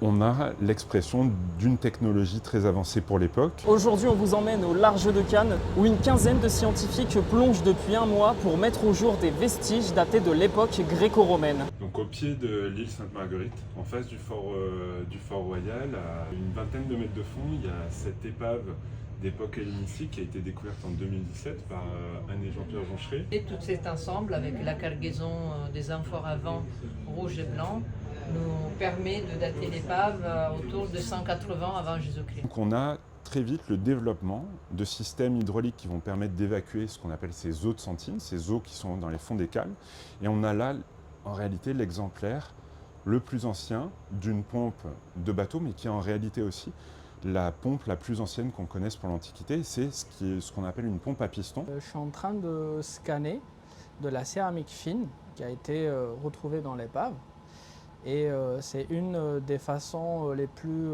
on a l'expression d'une technologie très avancée pour l'époque. Aujourd'hui, on vous emmène au large de Cannes, où une quinzaine de scientifiques plongent depuis un mois pour mettre au jour des vestiges datés de l'époque gréco-romaine. Donc au pied de l'île Sainte-Marguerite, en face du fort Royal, à une vingtaine de mètres de fond, il y a cette épave d'époque hellénistique qui a été découverte en 2017 par Anne et Jean-Pierre Joncheret. Et tout cet ensemble, avec la cargaison des amphores à vent rouge et blanc, nous permet de dater l'épave autour de 180 avant Jésus-Christ. Donc on a très vite le développement de systèmes hydrauliques qui vont permettre d'évacuer ce qu'on appelle ces eaux de sentine, ces eaux qui sont dans les fonds des cales. Et on a là, en réalité, l'exemplaire le plus ancien d'une pompe de bateau, mais qui est en réalité aussi la pompe la plus ancienne qu'on connaisse pour l'Antiquité. C'est ce qu'on appelle une pompe à piston. Je suis en train de scanner de la céramique fine qui a été retrouvée dans l'épave. Et c'est une des façons les plus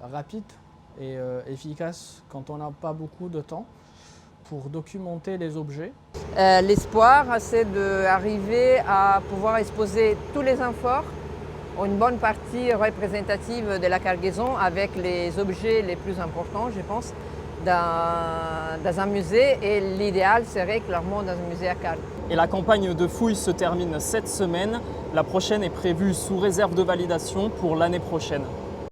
rapides et efficaces quand on n'a pas beaucoup de temps pour documenter les objets. L'espoir, c'est d'arriver à pouvoir exposer tous les amphores, une bonne partie représentative de la cargaison avec les objets les plus importants, je pense, dans un musée. Et l'idéal serait clairement dans un musée à Cannes. Et la campagne de fouilles se termine cette semaine. La prochaine est prévue sous réserve de validation pour l'année prochaine.